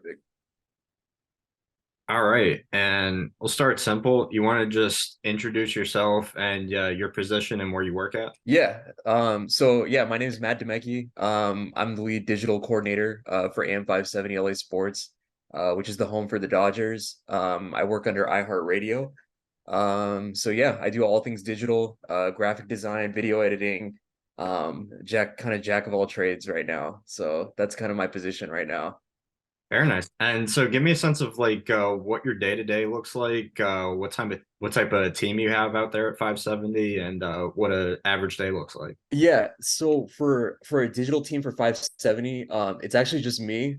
Perfect. All right, and we'll start simple. You want to just introduce yourself and your position and where you work at? Yeah. So yeah, my name is Matt Demeke. I'm the lead digital coordinator for AM 570 LA Sports, which is the home for the Dodgers. I work under iHeartRadio. So yeah, I do all things digital, graphic design, video editing, jack of all trades right now. So that's kind of my position right now. Very nice. And so, give me a sense of what your day to day looks like. What type of team you have out there at 570, and what a average day looks like. Yeah, so for a digital team for 570, it's actually just me.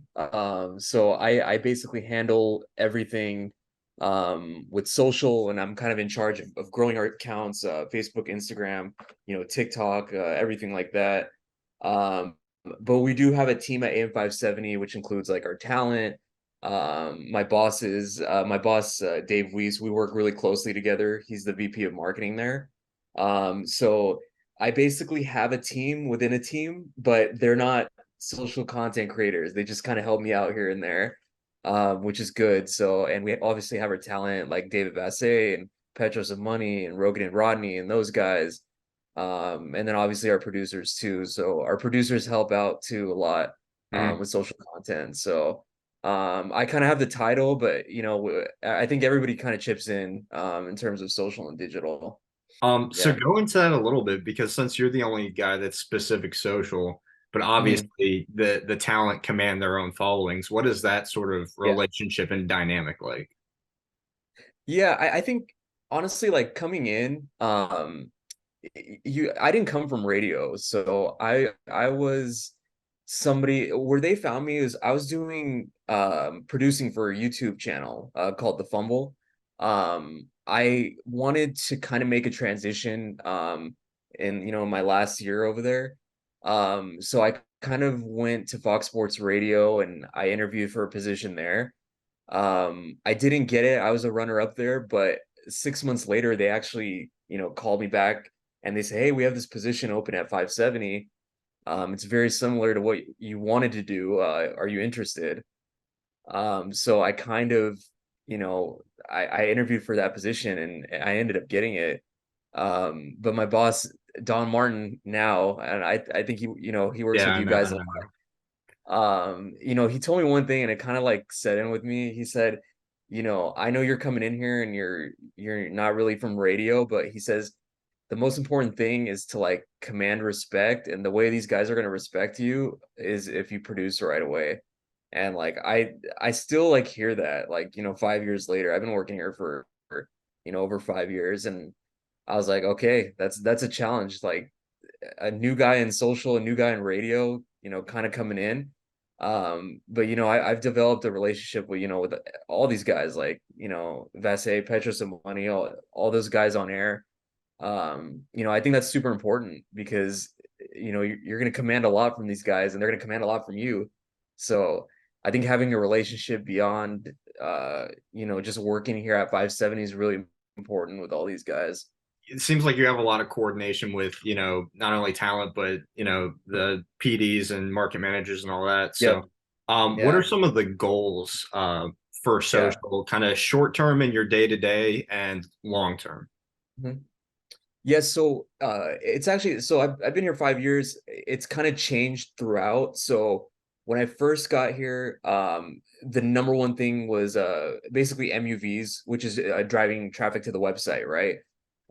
So I basically handle everything with social, and I'm kind of in charge of growing our accounts, Facebook, Instagram, TikTok, everything like that. Um, but we do have a team at AM 570, which includes like our talent. My boss, Dave Weiss, we work really closely together. He's the VP of marketing there. So I basically have a team within a team, but they're not social content creators. They just kind of help me out here and there, which is good. So, and we obviously have our talent like David Bassett and Petros of Money and Rogan and Rodney and those guys. And then obviously our producers too. So our producers help out too a lot Mhm. with social content. So I kind of have the title, but I think everybody kind of chips in terms of social and digital. So Yeah. go into that a little bit because since you're the only guy that's specific social, but Mhm. obviously the talent command their own followings. What is that sort of Yeah. relationship and dynamic like? Yeah, I think honestly, like coming in, I didn't come from radio, so I was somebody where they found me is I was doing producing for a YouTube channel called The Fumble. I wanted to kind of make a transition in my last year over there. So I kind of went to Fox Sports Radio and I interviewed for a position there. I didn't get it. I was a runner up there, but 6 months later, they actually, called me back and they say, "Hey, we have this position open at 570. It's very similar to what you wanted to do. Are you interested?" So I kind of, you know, I interviewed for that position and I ended up getting it. But my boss, Don Martin, now, and I think he works Yeah, with I you know, I guys a know. he told me one thing and it kind of like set in with me. He said, I know you're coming in here and you're not really from radio, but he says the most important thing is to like command respect, and the way these guys are going to respect you is if you produce right away. And like I still like hear that, like, 5 years later. I've been working here for over 5 years, and I was like, okay, that's a challenge. Like a new guy in social, a new guy in radio, kind of coming in. But I've developed a relationship with all these guys, like, Vasse, Petros and Money, all those guys on air. I think that's super important because you're going to command a lot from these guys and they're going to command a lot from you. So I think having a relationship beyond just working here at 570 is really important with all these guys. It seems like you have a lot of coordination with, not only talent, but, the PDs and market managers and all that. Yep. So, what are Yeah. some of the goals for Yeah. social, kind of short term in your day to day and long term? Mhm. Yeah, so it's actually so I've been here 5 years. It's kind of changed throughout. So when I first got here, the number one thing was basically MUVs, which is driving traffic to the website, right?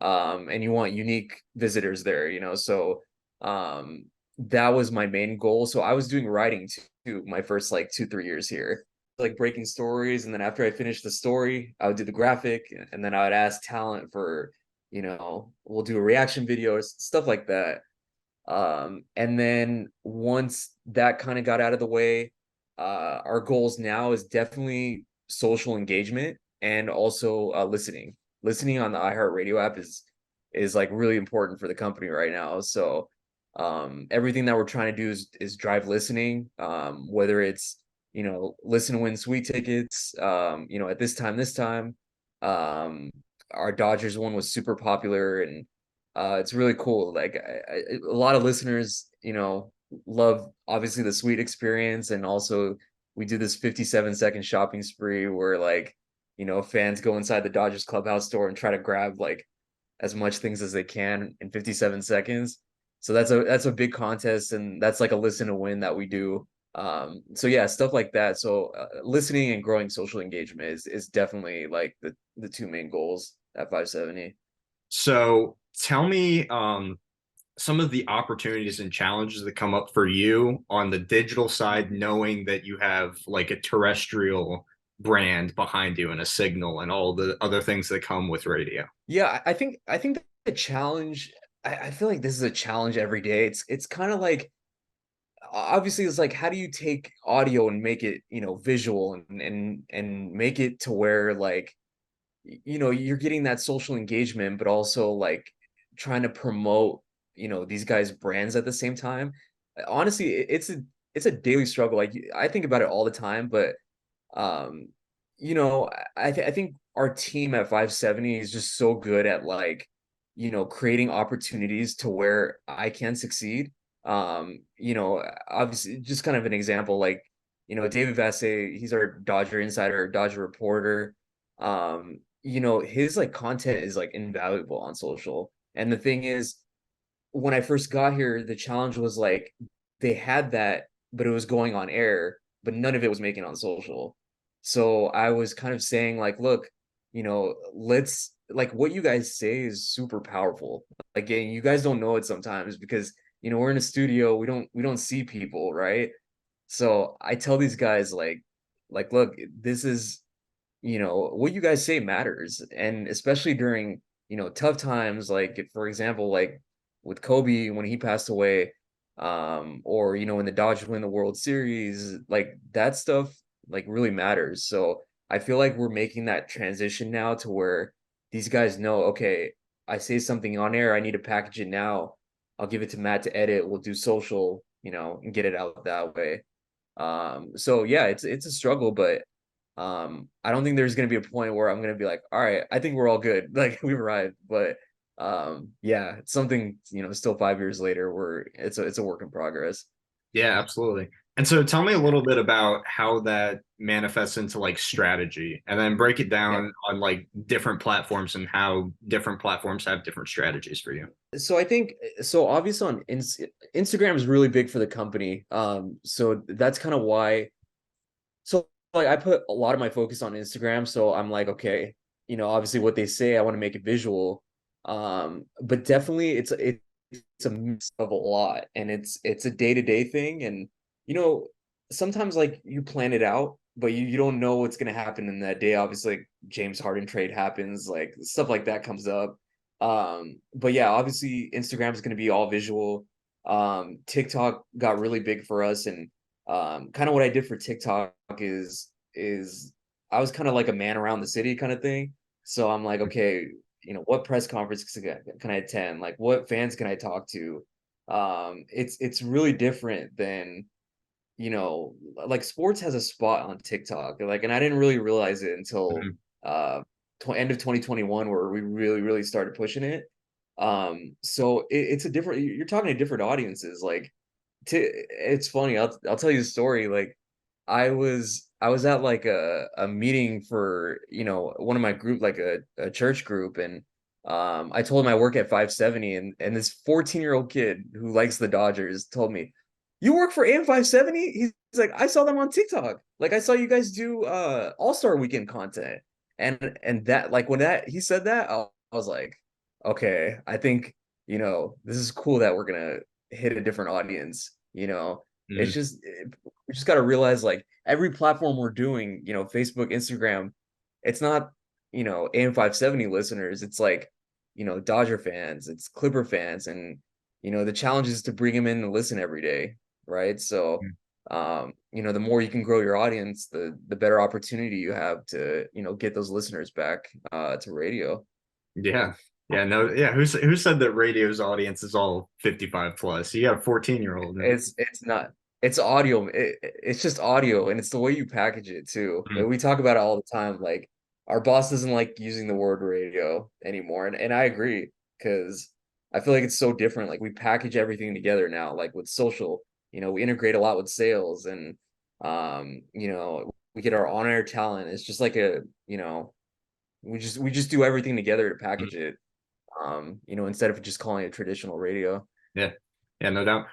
And you want unique visitors there, So um, that was my main goal. So I was doing writing too, my first like 2, 3 years here, like breaking stories, and then after I finished the story, I would do the graphic, and then I would ask talent for we'll do a reaction video or stuff like that. And then once that kind of got out of the way, our goals now is definitely social engagement and also listening. Listening on the iHeartRadio app is like really important for the company right now. So everything that we're trying to do is drive listening, whether it's listen to win sweet tickets, at this time. Um, our Dodgers one was super popular, and it's really cool. Like a lot of listeners, love obviously the sweet experience and also we do this 57-second shopping spree where like, fans go inside the Dodgers clubhouse store and try to grab like as much things as they can in 57 seconds. So that's a big contest, and that's like a listen to win that we do. So yeah, stuff like that. So listening and growing social engagement is definitely like the two main goals at 570. So tell me some of the opportunities and challenges that come up for you on the digital side, knowing that you have like a terrestrial brand behind you and a signal and all the other things that come with radio. Yeah, I think the challenge. I feel like this is a challenge every day. It's kind of like obviously it's like how do you take audio and make it visual and make it to where like you're getting that social engagement, but also like trying to promote, these guys' brands at the same time. Honestly, it's a daily struggle. Like I think about it all the time, but um, I think our team at 570 is just so good at like, creating opportunities to where I can succeed. Obviously just kind of an example, like, David Vassay, he's our Dodger insider, Dodger reporter. His like content is like invaluable on social. And the thing is, when I first got here, the challenge was like they had that, but it was going on air, but none of it was making on social. So I was kind of saying like, look, let's like what you guys say is super powerful. Like, and you guys don't know it sometimes because we're in a studio, we don't see people, right? So I tell these guys like, look, this is what you guys say matters, and especially during tough times, like for example, like with Kobe when he passed away, or when the Dodgers win the World Series, like that stuff like really matters. So I feel like we're making that transition now to where these guys know, okay, I say something on air, I need to package it now, I'll give it to Matt to edit, we'll do social, and get it out that way. So yeah, it's a struggle, but I don't think there's gonna be a point where I'm gonna be like, all right, I think we're all good. Like we've arrived. But yeah, it's something, still 5 years later where it's a work in progress. Yeah, absolutely. And so tell me a little bit about how that manifests into like strategy and then break it Yeah. down on like different platforms and how different platforms have different strategies for you. So I think so obviously on Instagram is really big for the company. So that's kind of why. So like I put a lot of my focus on Instagram. So I'm like, okay, obviously what they say, I want to make it visual. But definitely it's a mix of a lot, and it's a day-to-day thing. And you know, sometimes like you plan it out, but you don't know what's gonna happen in that day. Obviously, like James Harden trade happens, like stuff like that comes up. But yeah, obviously Instagram is gonna be all visual. TikTok got really big for us, and kind of what I did for TikTok is I was kind of like a man around the city kind of thing. So I'm like, okay, what press conference can I attend? Like, what fans can I talk to? It's really different than like sports has a spot on TikTok. Like, and I didn't really realize it until Mhm. uh end of 2021 where we really started pushing it. So it's a different. You're talking to different audiences. Like it's funny. I'll tell you a story. Like I was at like a meeting for one of my group, like a church group, and I told him I work at 570, and this 14-year-old kid who likes the Dodgers told me, "You work for AM 570?" He's like, "I saw them on TikTok. Like I saw you guys do All-Star Weekend content." And that like when that he said that, I was like, okay, I think this is cool that we're gonna hit a different audience. It's Mhm. just we just got to realize like every platform we're doing, Facebook, Instagram, it's not AM 570 listeners. It's like Dodger fans, it's Clipper fans, and the challenge is to bring them in and listen every day, right? So the more you can grow your audience, the better opportunity you have to get those listeners back to radio. Yeah. Yeah, no, yeah. Who said that radio's audience is all 55 plus? You got a 14-year-old. It's not. It's audio. It's just audio, and it's the way you package it too. Mhm. And we talk about it all the time. Like our boss doesn't like using the word radio anymore, and I agree because I feel like it's so different. Like we package everything together now. Like with social, we integrate a lot with sales, and You know, we get our on-air talent. It's just like a, you know, we just do everything together to Mhm. package it. You know, instead of just calling it traditional radio. Yeah. Yeah, no doubt.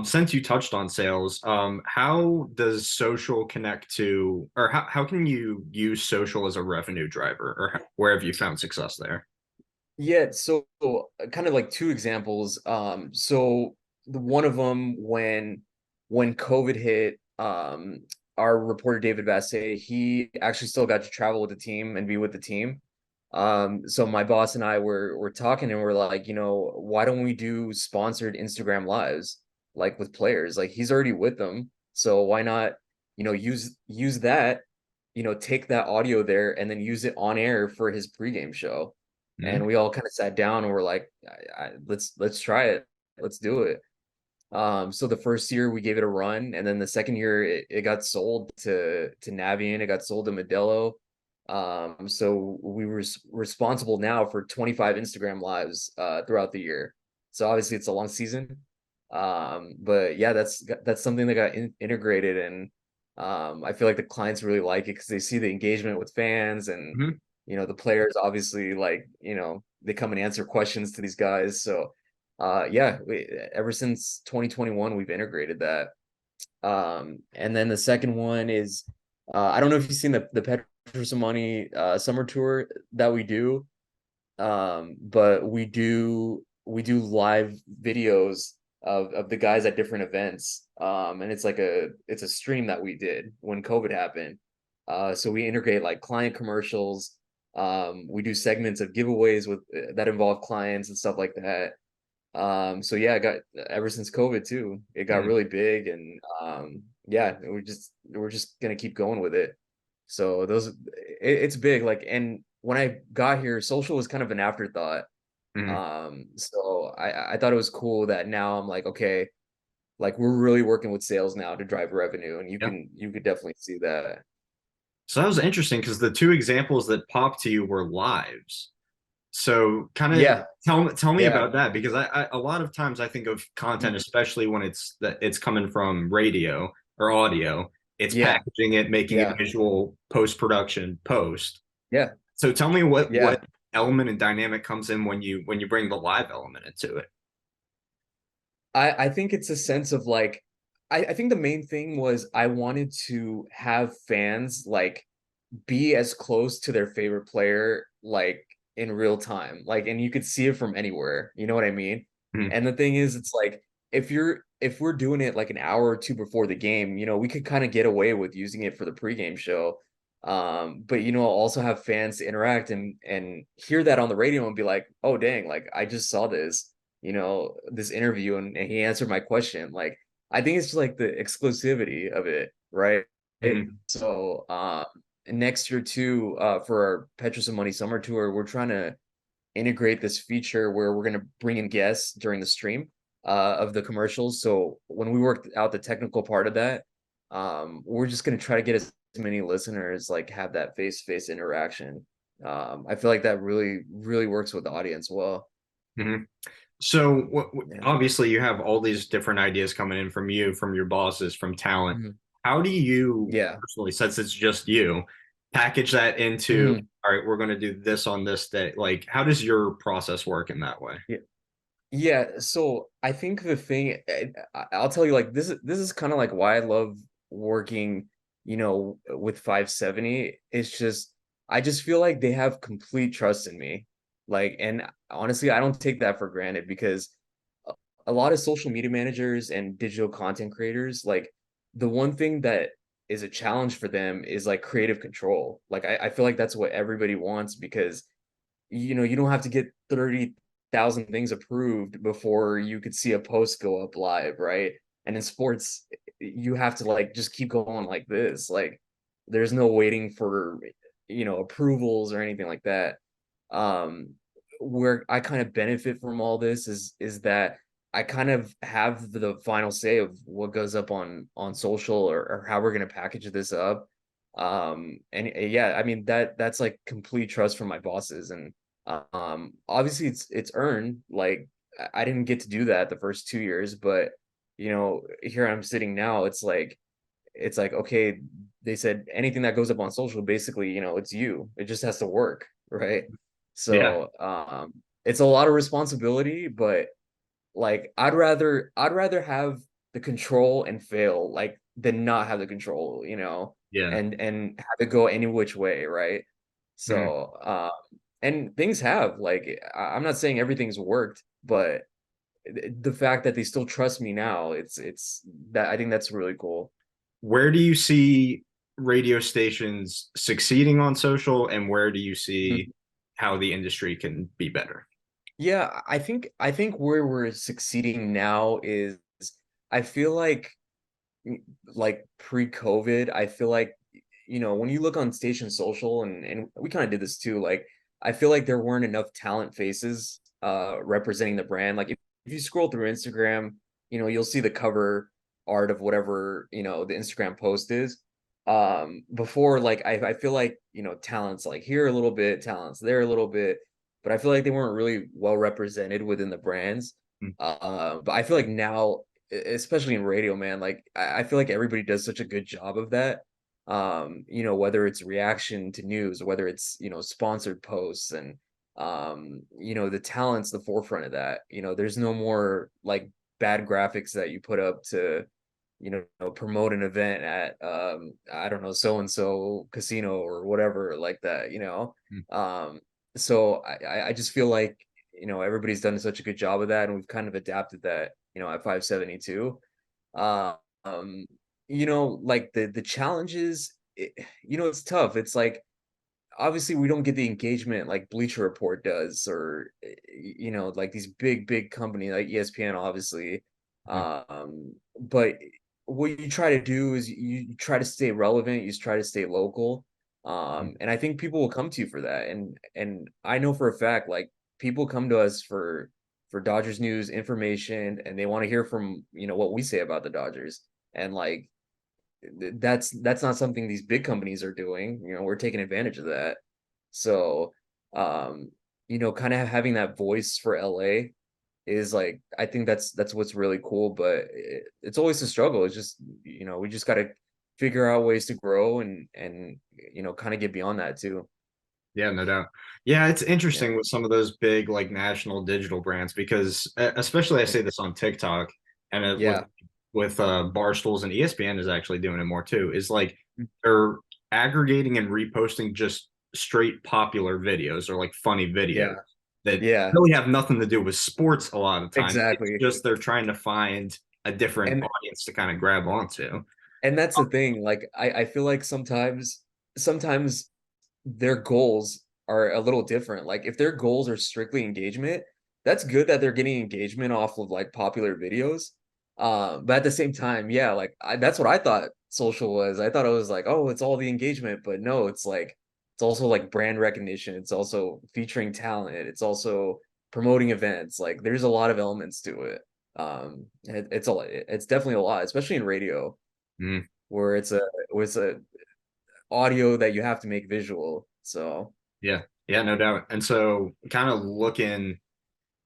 Since you touched on sales, how does social connect to, or how can you use social as a revenue driver, or where have you found success there? Yeah, so kind of like two examples. So the one of them when COVID hit, our reporter David Bassett, he actually still got to travel with the team and be with the team. So my boss and I were talking and we're like, you know, why don't we do sponsored Instagram lives like with players? Like he's already with them, so why not, you know, use that, you know, take that audio there and then use it on air for his pregame show. Mhm. And we all kind of sat down and we're like, let's try it, let's do it. So the first year we gave it a run, and then the second year it got sold to Navient, it got sold to Modelo. So we were responsible now for 25 Instagram lives throughout the year. So obviously it's a long season. But yeah, that's something that got integrated, and I feel like the clients really like it because they see the engagement with fans, and Mhm. you know the players obviously like, you know, they come and answer questions to these guys. So yeah, ever since 2021 we've integrated that. And then the second one is I don't know if you've seen the Petrosamani summer tour that we do, but we do live videos of the guys at different events, and it's like it's a stream that we did when COVID happened. So we integrate like client commercials. We do segments of giveaways with that involve clients and stuff like that. So yeah, it got ever since COVID too, it got Mhm. really big, and yeah, we're just gonna keep going with it. So it's big. Like, and when I got here, social was kind of an afterthought. Mhm. So I thought it was cool that now I'm like, okay, like we're really working with sales now to drive revenue, and Yeah. you could definitely see that. So that was interesting because the two examples that popped to you were lives. So kind of Yeah, tell me yeah, about that because I a lot of times I think of content, mhm, especially when it's coming from radio or audio, it's yeah, packaging it, making it yeah, visual, post-production, post. yeah, So tell me what yeah. element and dynamic comes in when you bring the live element into it. I think it's a sense of like I think the main thing was I wanted to have fans like be as close to their favorite player like in real time. Like, and you could see it from anywhere. You know what I mean? Mhm. And the thing is, it's like if we're doing it like an hour or two before the game, you know, we could kind of get away with using it for the pregame show. But you know, also have fans to interact and hear that on the radio and be like, oh dang, like I just saw this, you know, this interview, and he answered my question. Like, I think it's just like the exclusivity of it, right? Mhm. So next year too, for our Petrus and Money Summer Tour, we're trying to integrate this feature where we're going to bring in guests during the stream of the commercials. So when we work out the technical part of that, we're just going to try to get as many listeners like have that face-to-face interaction. I feel like that really works with the audience well. Mhm. So Yeah. obviously you have all these different ideas coming in from you, from your bosses, from talent. Mhm. How do you Yeah. personally, since it's just you, package that into, Mhm. all right, we're going to do this on this day? Like, how does your process work in that way? Yeah. Yeah, so I think the thing I'll tell you, like this is kind of like why I love working, you know, with 570. It's just I just feel like they have complete trust in me. Like, and honestly, I don't take that for granted because a a lot of social media managers and digital content creators, like the one thing that is a challenge for them is like creative control. Like I feel like that's what everybody wants because you know, you don't have to get 30,000 things approved before you could see a post go up live, right? And in sports, you have to like just keep going like this. Like there's no waiting for, you know, approvals or anything like that. Um, where I kind of benefit from all this is that I kind of have the final say of what goes up on social, or how we're gonna package this up. And yeah, I mean that's like complete trust from my bosses, and obviously it's earned. Like I didn't get to do that the first 2 years, but you know, here I'm sitting now, it's like it's like, okay, they said anything that goes up on social, basically, it's you. It just has to work, right? Yeah. So it's a lot of responsibility, but like I'd rather have the control and fail like than not have the control, Yeah. and have it go any which way, right? Mm. So and things have like I'm not saying everything's worked, but the fact that they still trust me now, it's that I think that's really cool. Where do you see radio stations succeeding on social, and where do you see Mhm. how the industry can be better? Yeah, I think where we're succeeding now is I feel like pre-COVID, I feel like when you look on station social and we kind of did this too, like I feel like there weren't enough talent faces representing the brand. Like if you scroll through Instagram, you'll see the cover art of whatever, the Instagram post is. Before like I feel like, talents like here a little bit, talents there a little bit, but I feel like they weren't really well represented within the brands. Mm. But I feel like now, especially in radio, man, like I feel like everybody does such a good job of that. Whether it's reaction to news, whether it's, sponsored posts and the talent's the forefront of that. There's no more like bad graphics that you put up to, promote an event at I don't know, so and so casino or whatever like that. Mm. Um, so I just feel like, everybody's done such a good job of that, and we've kind of adapted that, at 572. Um, like the challenges, it's tough. It's like obviously we don't get the engagement like Bleacher Report does, or like these big company like ESPN, obviously. Mm. But what you try to do is you try to stay relevant, you try to stay local. Mm. And I think people will come to you for that. And I know for a fact, like people come to us for Dodgers news information, and they want to hear from, what we say about the Dodgers. And like that's not something these big companies are doing. We're taking advantage of that. So, um, kind of having that voice for LA is like I think that's what's really cool, but it's always a struggle. It's just, we just got to figure out ways to grow and kind of get beyond that too. Yeah, no doubt. Yeah, it's Yeah. interesting with some of those big like national digital brands because especially I say this on TikTok and Yeah. with Barstools and ESPN is actually doing it more too. Is like they're aggregating and reposting just straight popular videos or like funny videos Yeah. that Yeah. really have nothing to do with sports a lot of the time. It's Exactly. just they're trying to find a different And audience to kind of grab onto. that's the thing. Like I feel like sometimes their goals are a little different. Like if their goals are strictly engagement, that's good that they're getting engagement off of like popular videos. But at the same time, yeah, like that's what I thought social was. I thought it was like, oh, it's all the engagement, but no, it's like it's also like brand recognition. It's also featuring talent. It's also promoting events. Like there's a lot of elements to it. It's definitely a lot, especially in radio, Mm, where it's a audio that you have to make visual. So yeah, yeah, no doubt. And so kind of looking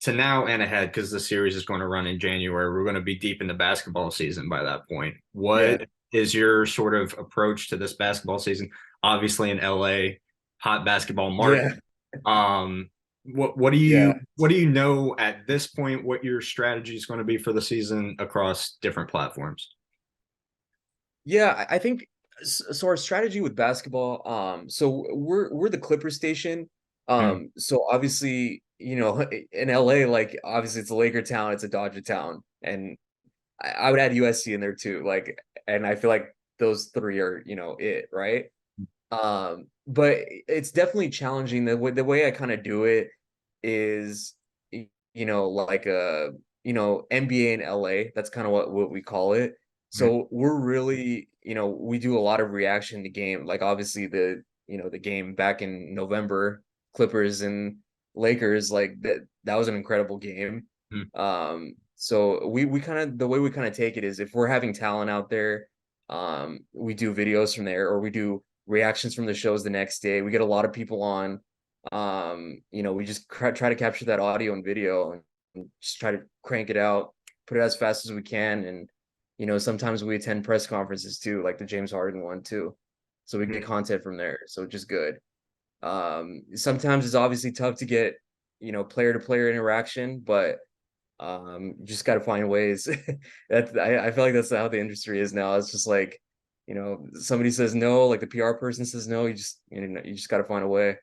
to now and ahead because the series is going to run in January. We're going to be deep in the basketball season by that point. yeah, What is your sort of approach to this basketball season? Obviously, in LA, hot basketball market. yeah, yeah, What do you know at this point? What your strategy is going to be for the season across different platforms? yeah. I think so. Our strategy with basketball, so we're the Clipper station. Mm, So obviously, in LA, like obviously it's a Laker town, it's a Dodger town, and I would add USC in there too. Like, and I feel like those three are, it, right? But it's definitely challenging. The way I kind of do it is, like NBA in LA. That's kind of what we call it. mm, So we're really, we do a lot of reaction to game. Like obviously the game back in November, Clippers and Lakers, like that was an incredible game. mm, So we kind of the way we kind of take it is if we're having talent out there, we do videos from there, or we do reactions from the shows the next day. We get a lot of people on. We just try to capture that audio and video and just try to crank it out, put it as fast as we can, and sometimes we attend press conferences too, like the James Harden one too. So we get Mhm. content from there. So just good. Sometimes it's obviously tough to get, player to player interaction, but you just got to find ways. I feel like that's how the industry is now. It's just like, somebody says no, like the PR person says no, you just got to find a way.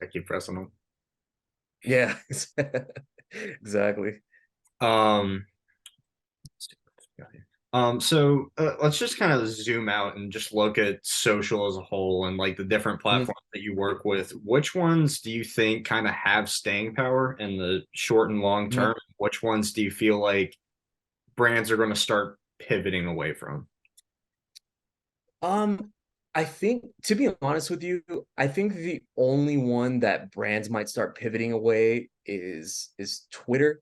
I keep pressing them. Yeah, exactly. Um, so let's just kind of zoom out and just look at social as a whole and like the different Mhm. platforms that you work with. Which ones do you think kind of have staying power in the short and long Mhm. term? Which ones do you feel like brands are going to start pivoting away from? Um, I think, to be honest with you, I think the only one that brands might start pivoting away is Twitter,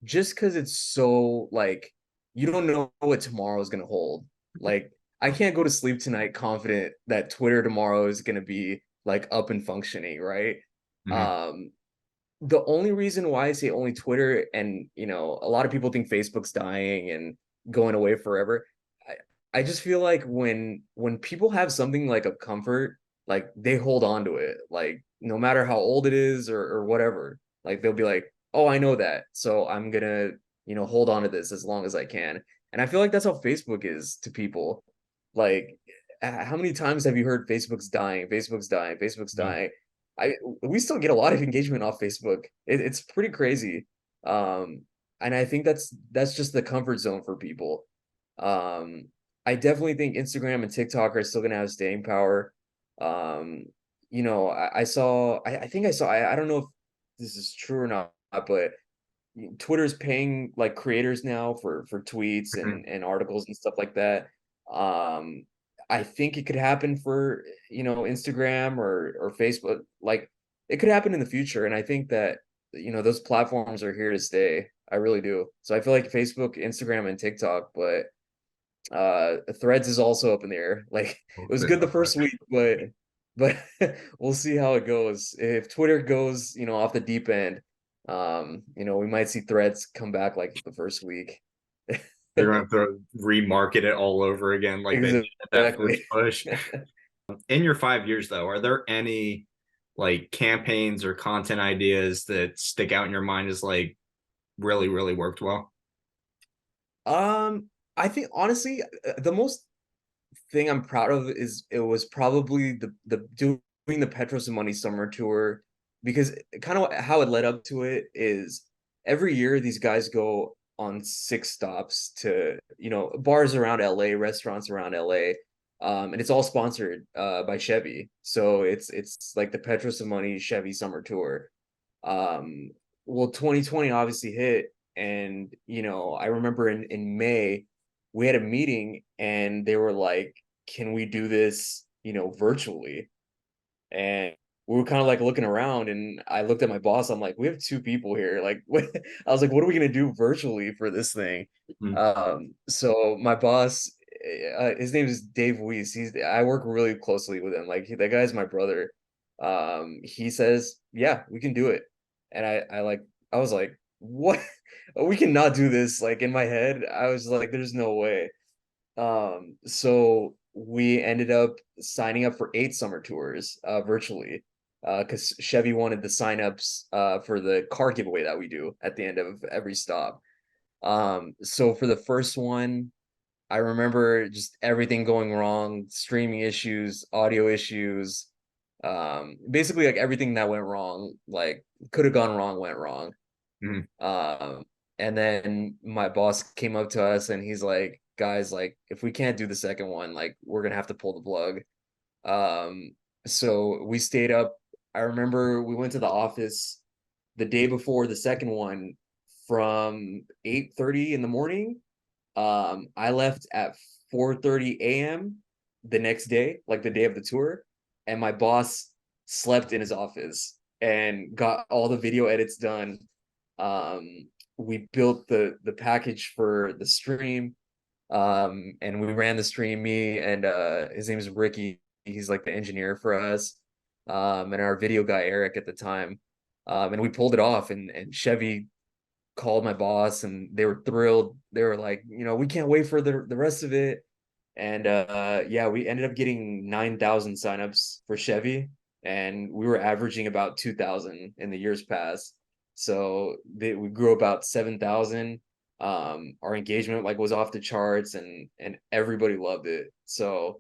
just because it's so like you don't know what tomorrow is gonna hold. Like I can't go to sleep tonight confident that Twitter tomorrow is gonna be like up and functioning, right? Mhm. Um, the only reason why I say only Twitter, and a lot of people think Facebook's dying and going away forever. I just feel like when people have something like a comfort, like they hold on to it, like no matter how old it is or whatever. Like they'll be like, oh, I know that, so I'm gonna hold on to this as long as I can. And I feel like that's how Facebook is to people. Like, how many times have you heard Facebook's dying, Facebook's dying, Facebook's Mhm. dying? I We still get a lot of engagement off Facebook. It's pretty crazy. Um, and I think that's just the comfort zone for people. Um, I definitely think Instagram and TikTok are still gonna have staying power. Um, I think I saw, I don't know if this is true or not, but Twitter's paying like creators now for tweets Mhm. and articles and stuff like that. Um, I think it could happen for, Instagram or Facebook. Like it could happen in the future. And I think that, those platforms are here to stay. I really do. So I feel like Facebook, Instagram, and TikTok, but Threads is also up in the air. Like it We'll was see good the about that. first week, but we'll see how it goes. If Twitter goes, off the deep end, we might see Threads come back like the first week. They're going to have to remarket it all over again, like they did at that first Exactly. push. In your 5 years, though, are there any like campaigns or content ideas that stick out in your mind as like really, really worked well? I think honestly, the most thing I'm proud of is it was probably the doing the Petros and Money summer tour, because kind of how it led up to it is every year these guys go on 6 stops to bars around LA, restaurants around LA, and it's all sponsored by Chevy. So it's like the Petros and Money Chevy summer tour. Um, well, 2020 obviously hit, and I remember in May we had a meeting and they were like, "Can we do this, virtually?" And we were kind of like looking around, and I looked at my boss. I'm like, "We have 2 people here. Like, what?" I was like, "What are we gonna do virtually for this thing?" Mhm. So my boss, his name is Dave Weiss. I work really closely with him. Like that guy's my brother. He says, "Yeah, we can do it," and I was like, "What? We cannot do this." Like in my head, I was like, "There's no way." So we ended up signing up for 8 summer tours virtually, because Chevy wanted the signups for the car giveaway that we do at the end of every stop. So for the first one, I remember just everything going wrong, streaming issues, audio issues, basically like everything that went wrong, like could have gone wrong, went wrong. Mhm. Um, and then my boss came up to us and he's like, guys, like if we can't do the second one, like we're gonna have to pull the plug. Um, so we stayed up. I remember we went to the office the day before the second one from 8:30 in the morning. I left at 4:30 a.m. the next day, like the day of the tour, and my boss slept in his office and got all the video edits done. We built the package for the stream, and we ran the stream. Me and his name is Ricky. He's like the engineer for us, and our video guy Eric at the time. And we pulled it off, and Chevy called my boss and they were thrilled. They were like, we can't wait for the rest of it. And yeah, we ended up getting 9,000 signups for Chevy, and we were averaging about 2,000 in the years past. So we grew about 7,000. Our engagement like was off the charts, and everybody loved it. So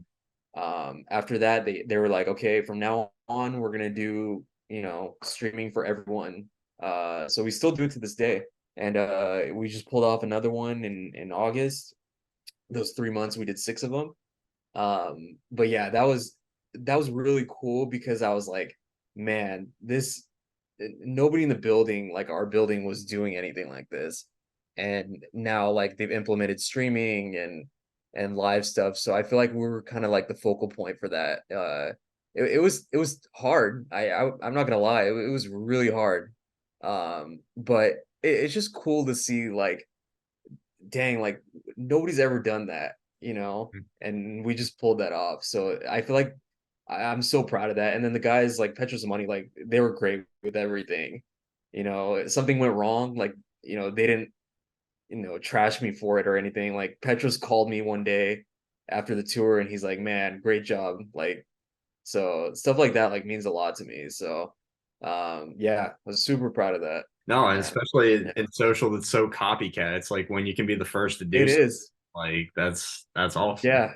after that, they were like, okay, from now on, we're gonna do streaming for everyone. So we still do it to this day, and we just pulled off another one in August. Those 3 months, we did six of them. But yeah, that was really cool because I was like, man, this nobody in the building, like our building, was doing anything like this. And now like they've implemented streaming and live stuff. So I feel like we were kind of like the focal point for that. It was hard. I'm not gonna lie, it was really hard. But it's just cool to see like, dang, like nobody's ever done that, and we just pulled that off. So I feel like I'm so proud of that. And then the guys like Petros and Money, like they were great with everything. Something went wrong, like, they didn't, trash me for it or anything. Like Petros called me one day after the tour and he's like, man, great job. Like, so stuff like that like means a lot to me. So yeah, I was super proud of that. No, and And especially yeah, in social that's so copycat. It's like when you can be the first to do it something, is. like that's awesome. Yeah,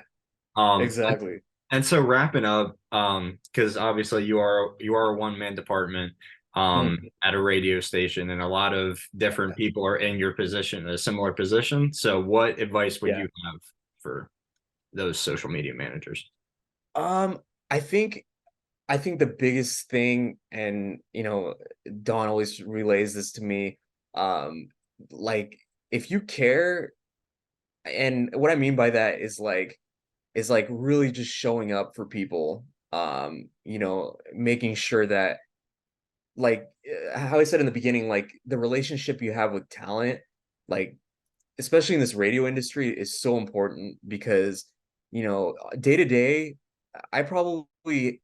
Um, and, exactly. and so wrapping up, because obviously you are a one man department, Mhm. at a radio station, and a lot of different people are in your position, a similar position. So, what advice would Yeah. you have for those social media managers? Um, I think I think the biggest thing, and Don always relays this to me, um, like if you care, and what I mean by that is like really just showing up for people, making sure that, like, how I said in the beginning, like the relationship you have with talent, like especially in this radio industry, is so important because day to day, I probably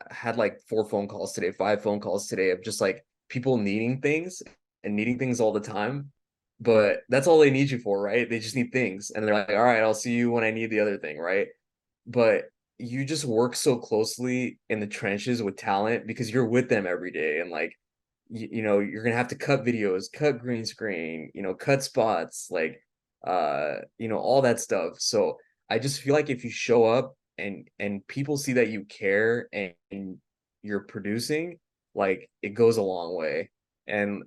had like 4 phone calls today, 5 phone calls today of just like people needing things and needing things all the time. But that's all they need you for, right? They just need things, and they're like, all right, I'll see you when I need the other thing, right? But you just work so closely in the trenches with talent because you're with them every day, and like you're gonna have to cut videos, cut green screen, cut spots, like all that stuff. So I just feel like if you show up and people see that you care and you're producing, like it goes a long way. And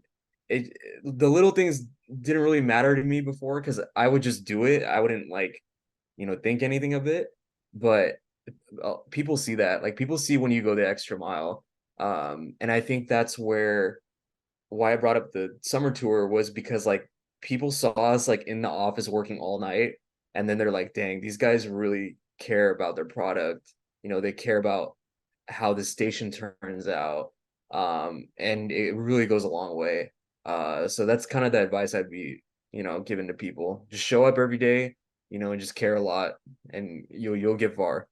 it the little things didn't really matter to me before because I would just do it. I wouldn't like think anything of it. But people see that, like people see when you go the extra mile. And I think that's why I brought up the summer tour was because like people saw us like in the office working all night, and then they're like, dang, these guys really care about their product. They care about how the station turns out. And it really goes a long way. So that's kind of the advice I'd be, giving to people. Just show up every day, and just care a lot, and you'll get far.